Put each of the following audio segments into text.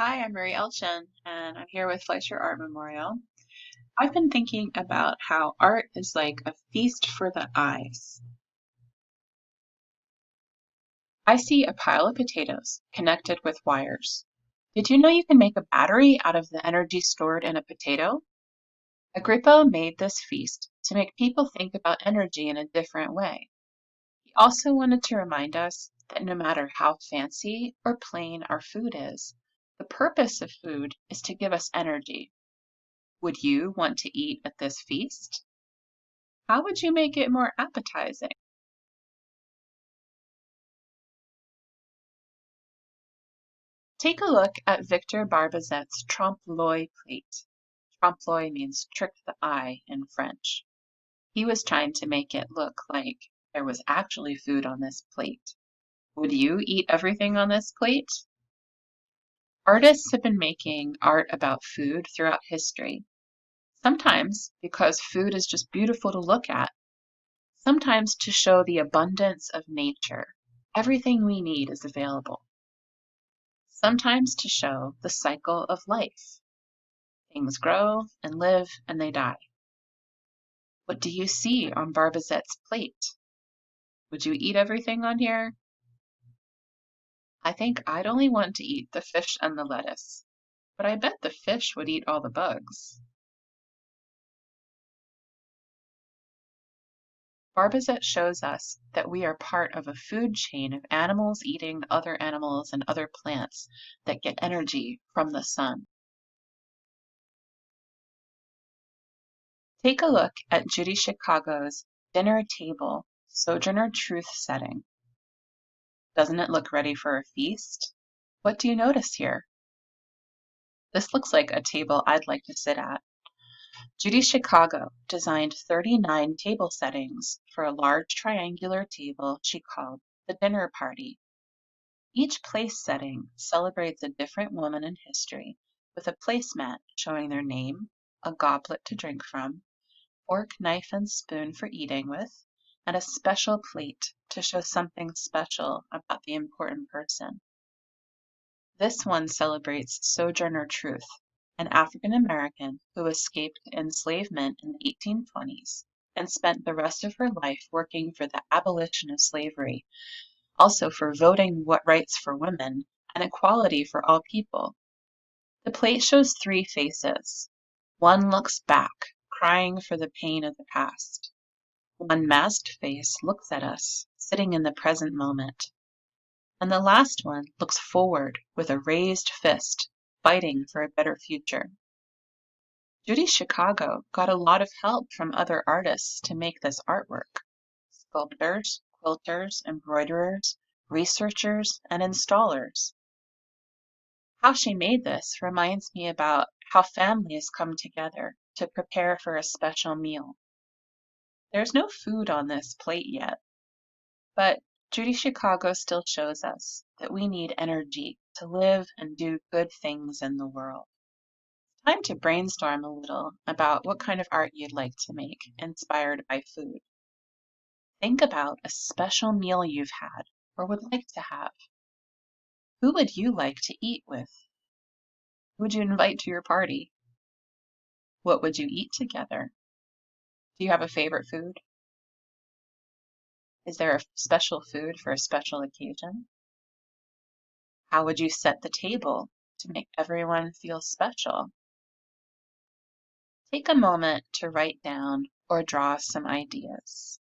Hi, I'm Mary Elchin, and I'm here with Fleisher Art Memorial. I've been thinking about how art is like a feast for the eyes. I see a pile of potatoes connected with wires. Did you know you can make a battery out of the energy stored in a potato? Agrippa made this feast to make people think about energy in a different way. He also wanted to remind us that no matter how fancy or plain our food is, the purpose of food is to give us energy. Would you want to eat at this feast? How would you make it more appetizing? Take a look at Victor Barbazette's trompe-l'oeil plate. Trompe-l'oeil means trick the eye in French. He was trying to make it look like there was actually food on this plate. Would you eat everything on this plate? Artists have been making art about food throughout history. Sometimes because food is just beautiful to look at, sometimes to show the abundance of nature. Everything we need is available. Sometimes to show the cycle of life. Things grow and live and they die. What do you see on Barbazette's plate? Would you eat everything on here? I think I'd only want to eat the fish and the lettuce, but I bet the fish would eat all the bugs. Barbazette shows us that we are part of a food chain of animals eating other animals and other plants that get energy from the sun. Take a look at Judy Chicago's dinner table Sojourner Truth setting. Doesn't it look ready for a feast? What do you notice here? This looks like a table I'd like to sit at. Judy Chicago designed 39 table settings for a large triangular table she called the dinner party. Each place setting celebrates a different woman in history with a placemat showing their name, a goblet to drink from, fork, knife, and spoon for eating with, and a special plate to show something special about the important person. This one celebrates Sojourner Truth, an African American who escaped enslavement in the 1820s and spent the rest of her life working for the abolition of slavery, also for voting rights for women and equality for all people. The plate shows three faces. One looks back, crying for the pain of the past. One masked face looks at us, sitting in the present moment. And the last one looks forward with a raised fist, fighting for a better future. Judy Chicago got a lot of help from other artists to make this artwork. Sculptors, quilters, embroiderers, researchers, and installers. How she made this reminds me about how families come together to prepare for a special meal. There's no food on this plate yet, but Judy Chicago still shows us that we need energy to live and do good things in the world. Time to brainstorm a little about what kind of art you'd like to make inspired by food. Think about a special meal you've had or would like to have. Who would you like to eat with? Who would you invite to your party? What would you eat together? Do you have a favorite food? Is there a special food for a special occasion? How would you set the table to make everyone feel special? Take a moment to write down or draw some ideas.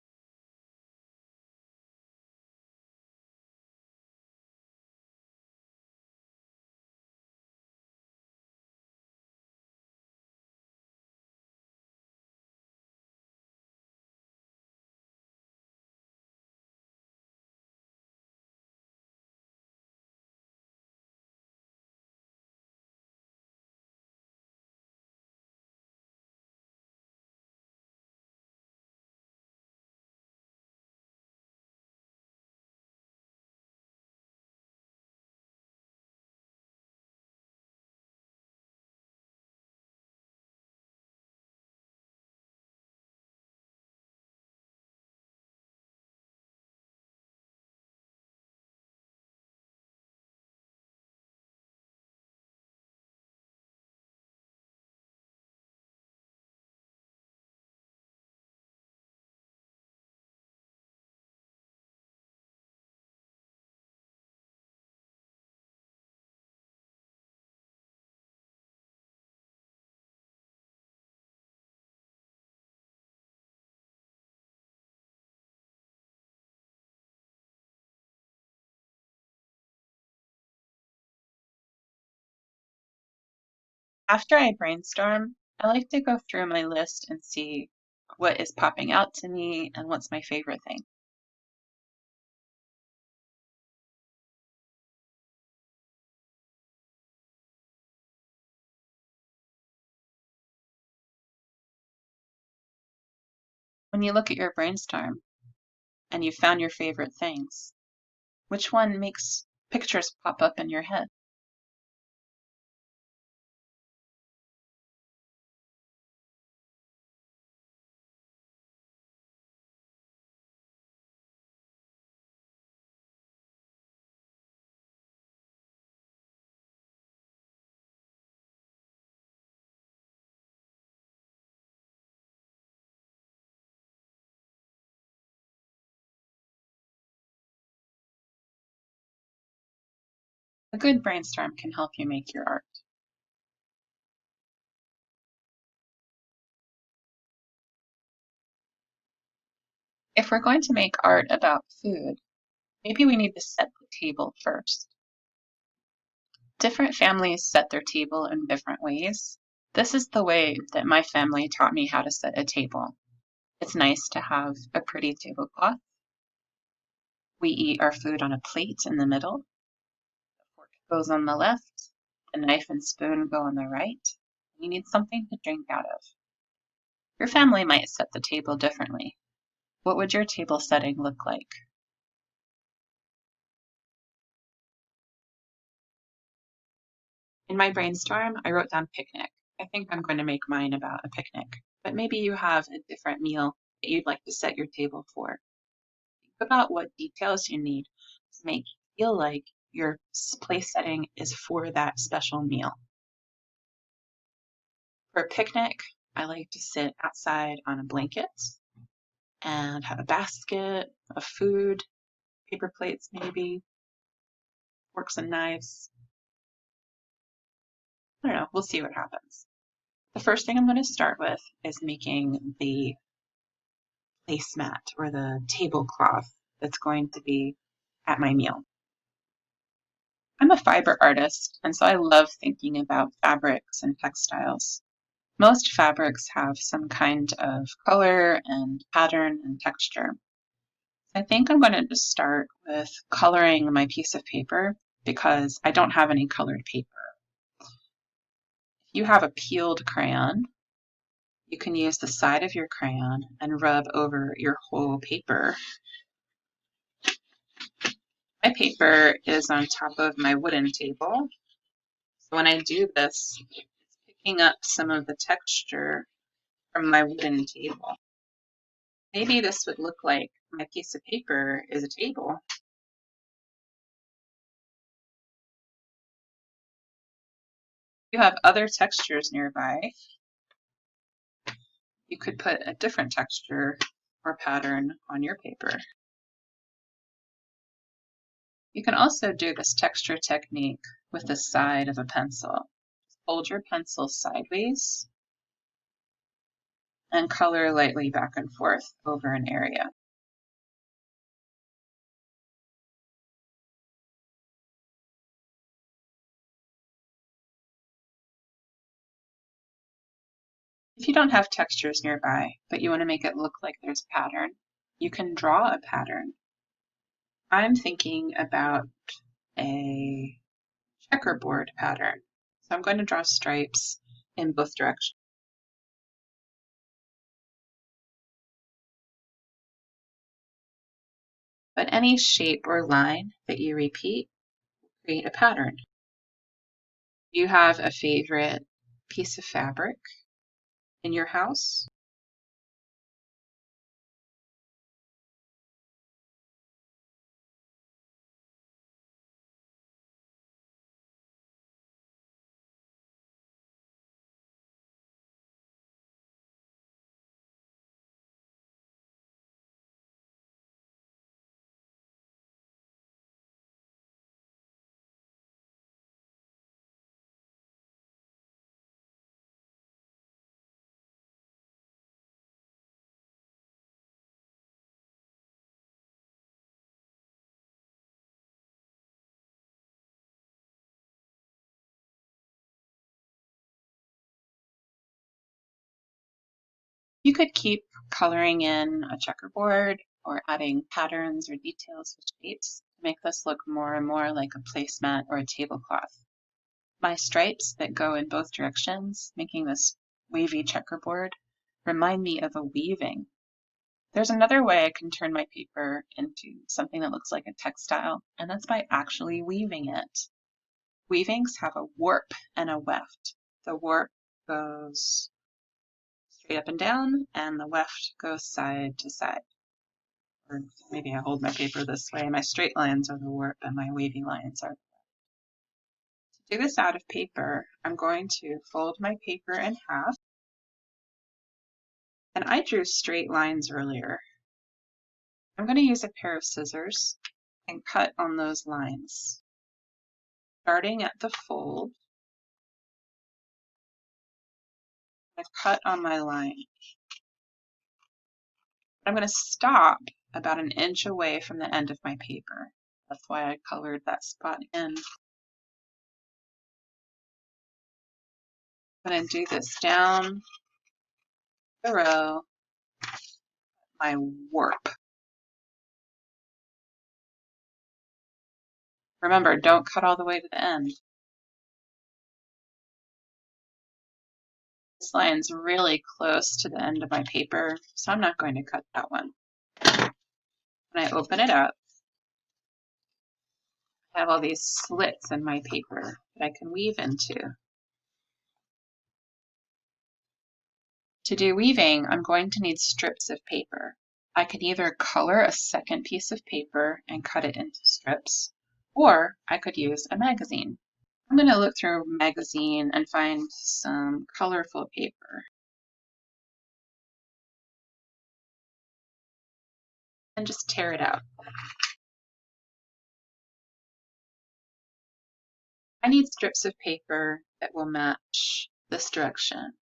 After I brainstorm, I like to go through my list and see what is popping out to me and what's my favorite thing. When you look at your brainstorm and you found your favorite things, which one makes pictures pop up in your head? A good brainstorm can help you make your art. If we're going to make art about food, maybe we need to set the table first. Different families set their table in different ways. This is the way that my family taught me how to set a table. It's nice to have a pretty tablecloth. We eat our food on a plate in the middle. The fork goes on the left. The knife and spoon go on the right. You need something to drink out of. Your family might set the table differently. What would your table setting look like? In my brainstorm, I wrote down picnic. I think I'm going to make mine about a picnic, but maybe you have a different meal that you'd like to set your table for. Think about what details you need to make it feel like your place setting is for that special meal. For a picnic, I like to sit outside on a blanket and have a basket of food, paper plates maybe, forks and knives. I don't know, we'll see what happens. The first thing I'm going to start with is making the placemat or the tablecloth that's going to be at my meal. I'm a fiber artist, and so I love thinking about fabrics and textiles. Most fabrics have some kind of color and pattern and texture. I think I'm going to just start with coloring my piece of paper because I don't have any colored paper. If you have a peeled crayon, you can use the side of your crayon and rub over your whole paper. My paper is on top of my wooden table. So when I do this, it's picking up some of the texture from my wooden table. Maybe this would look like my piece of paper is a table. If you have other textures nearby, you could put a different texture or pattern on your paper. You can also do this texture technique with the side of a pencil. Hold your pencil sideways and color lightly back and forth over an area. If you don't have textures nearby, but you want to make it look like there's a pattern, you can draw a pattern. I'm thinking about a checkerboard pattern. So I'm going to draw stripes in both directions. But any shape or line that you repeat, create a pattern. Do you have a favorite piece of fabric in your house? You could keep coloring in a checkerboard or adding patterns or details with shapes to make this look more and more like a placemat or a tablecloth. My stripes that go in both directions, making this wavy checkerboard, remind me of a weaving. There's another way I can turn my paper into something that looks like a textile, and that's by actually weaving it. Weavings have a warp and a weft. The warp goes straight up and down, and the weft goes side to side. Or maybe I hold my paper this way. My straight lines are the warp, and my wavy lines are. To do this out of paper, I'm going to fold my paper in half. And I drew straight lines earlier. I'm going to use a pair of scissors and cut on those lines. Starting at the fold, I've cut on my line. I'm going to stop about an inch away from the end of my paper. That's why I colored that spot in. I'm going to do this down the row, my warp. Remember, don't cut all the way to the end. This line's really close to the end of my paper, so I'm not going to cut that one. When I open it up, I have all these slits in my paper that I can weave into. To do weaving, I'm going to need strips of paper. I can either color a second piece of paper and cut it into strips, or I could use a magazine. I'm going to look through a magazine and find some colorful paper. And just tear it out. I need strips of paper that will match this direction,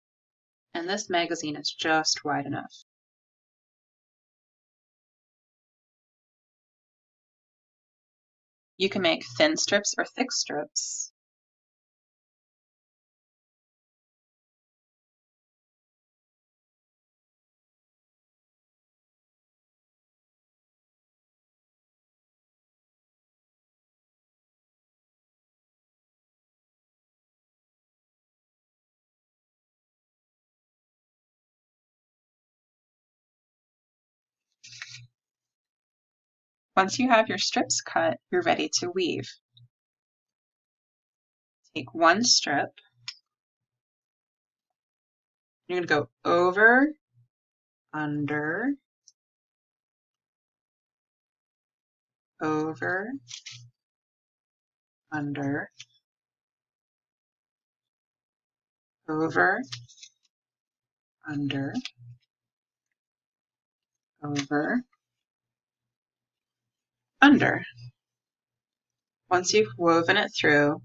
and this magazine is just wide enough. You can make thin strips or thick strips. Once you have your strips cut, you're ready to weave. Take one strip. You're going to go over, under, over, under, over, under, over, under. Once you've woven it through,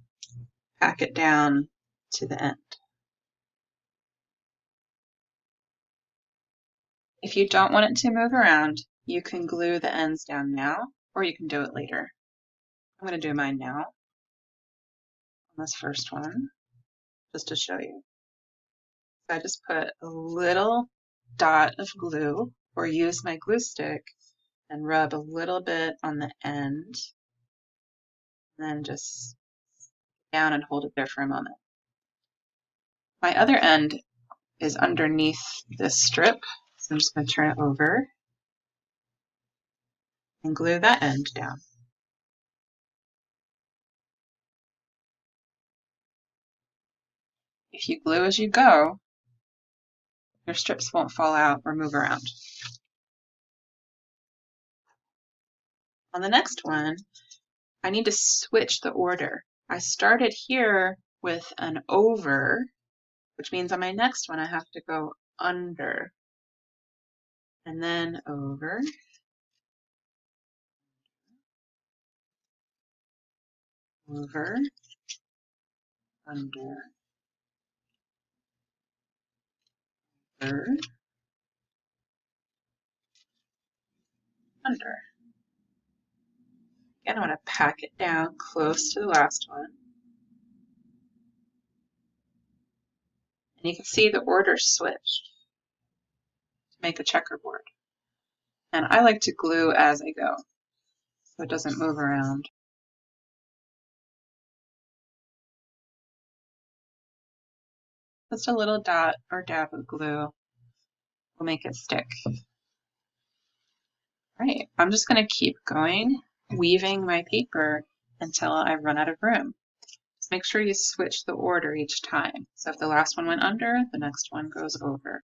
pack it down to the end. If you don't want it to move around, you can glue the ends down now, or you can do it later. I'm going to do mine now on this first one, just to show you. So I just put a little dot of glue, or use my glue stick and rub a little bit on the end, and then just down and hold it there for a moment. My other end is underneath this strip, so I'm just going to turn it over and glue that end down. If you glue as you go, your strips won't fall out or move around. On the next one, I need to switch the order. I started here with an over, which means on my next one I have to go under, and then over, over, under, over, under. Again, I want to pack it down close to the last one. And you can see the order switched. to make a checkerboard. And I like to glue as I go so it doesn't move around. Just a little dot or dab of glue will make it stick. Right, I'm just going to keep going, weaving my paper until I run out of room. Just make sure you switch the order each time. So if the last one went under, the next one goes over.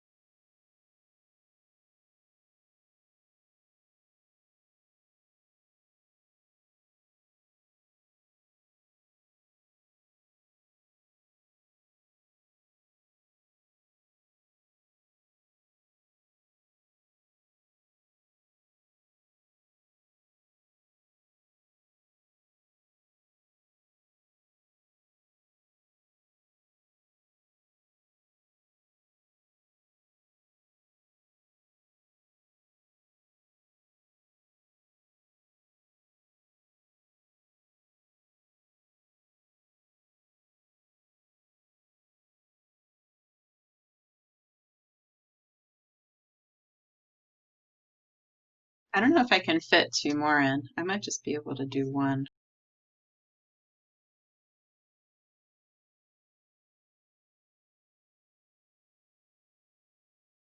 I don't know if I can fit 2 more in. I might just be able to do 1.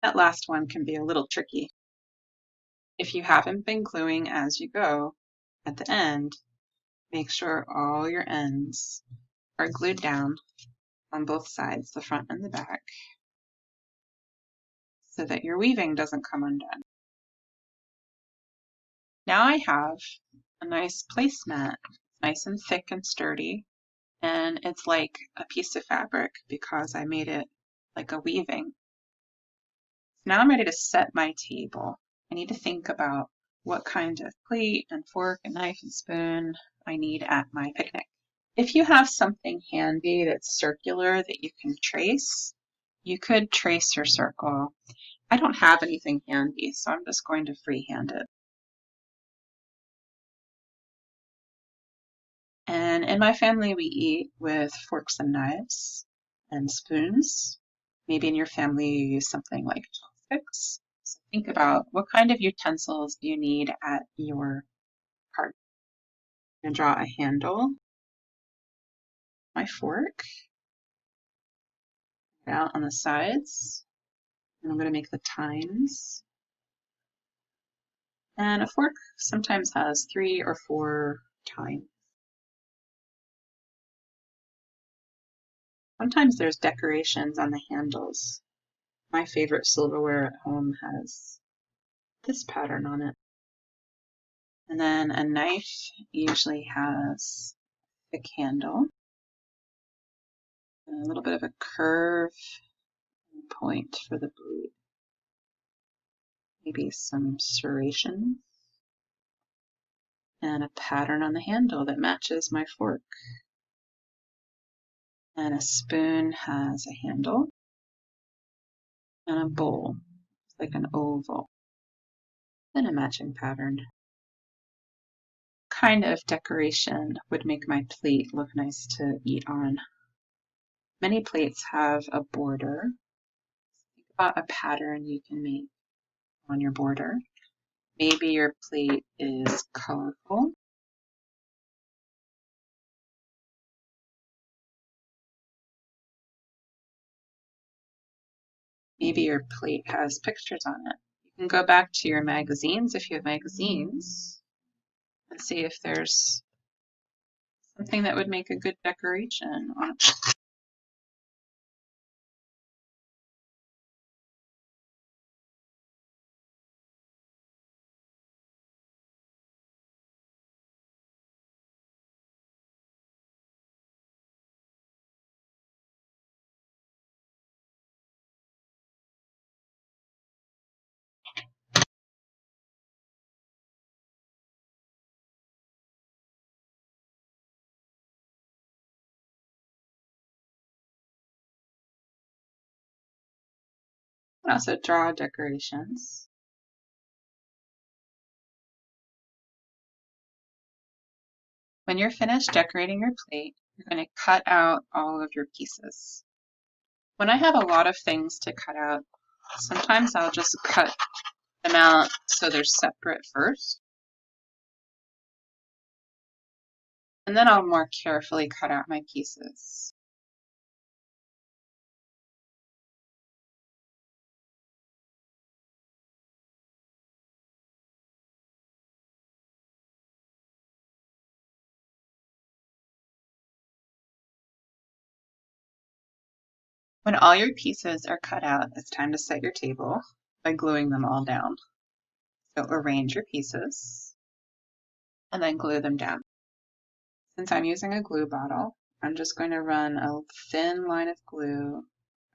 That last one can be a little tricky. If you haven't been gluing as you go, at the end, make sure all your ends are glued down on both sides, the front and the back, so that your weaving doesn't come undone. Now I have a nice placemat, nice and thick and sturdy, and it's like a piece of fabric because I made it like a weaving. Now I'm ready to set my table. I need to think about what kind of plate and fork and knife and spoon I need at my picnic. If you have something handy that's circular that you can trace, you could trace your circle. I don't have anything handy, so I'm just going to freehand it. And in my family, we eat with forks and knives and spoons. Maybe in your family, you use something like chopsticks. So think about what kind of utensils do you need at your party. I'm going to draw a handle, my fork, out on the sides, and I'm going to make the tines. And a fork sometimes has 3 or 4 tines. Sometimes there's decorations on the handles. My favorite silverware at home has this pattern on it. And then a knife usually has a thick handle, and a little bit of a curve and point for the blade. Maybe some serrations. And a pattern on the handle that matches my fork. And a spoon has a handle. And a bowl, like an oval. And a matching pattern. Kind of decoration would make my plate look nice to eat on. Many plates have a border. Think about a pattern you can make on your border. Maybe your plate is colorful. Maybe your plate has pictures on it. You can go back to your magazines if you have magazines and see if there's something that would make a good decoration on it. You can also draw decorations. When you're finished decorating your plate, you're going to cut out all of your pieces. When I have a lot of things to cut out, Sometimes I'll just cut them out so they're separate first. And then I'll more carefully cut out my pieces. When all your pieces are cut out, it's time to set your table by gluing them all down. So arrange your pieces and then glue them down. Since I'm using a glue bottle, I'm just going to run a thin line of glue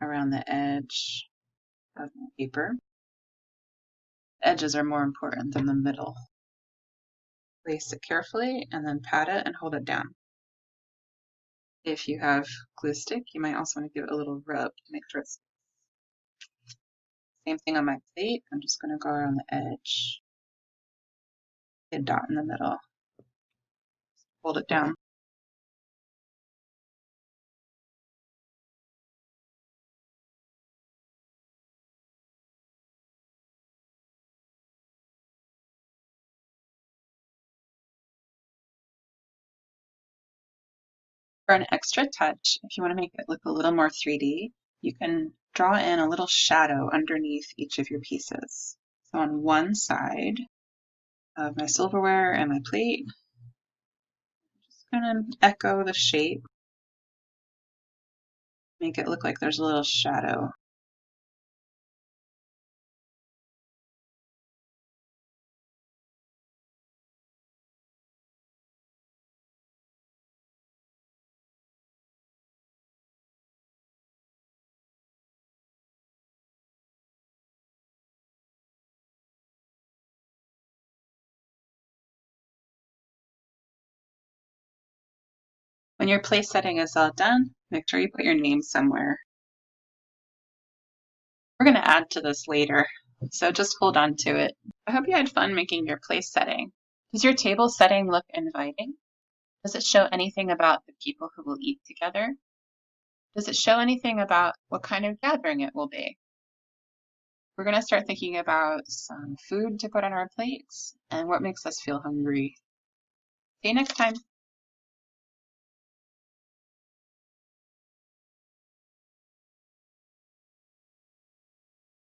around the edge of my paper. The edges are more important than the middle. Place it carefully and then pat it and hold it down. If you have glue stick, you might also want to give it a little rub to make sure it's same thing on my plate. I'm just going to go around the edge, get a dot in the middle, hold it down. For an extra touch, if you want to make it look a little more 3D, you can draw in a little shadow underneath each of your pieces. So on one side of my silverware and my plate, I'm just going to echo the shape, make it look like there's a little shadow. When your place setting is all done, make sure you put your name somewhere. We're going to add to this later, so just hold on to it. I hope you had fun making your place setting. Does your table setting look inviting? Does it show anything about the people who will eat together? Does it show anything about what kind of gathering it will be? We're going to start thinking about some food to put on our plates and what makes us feel hungry. See you next time.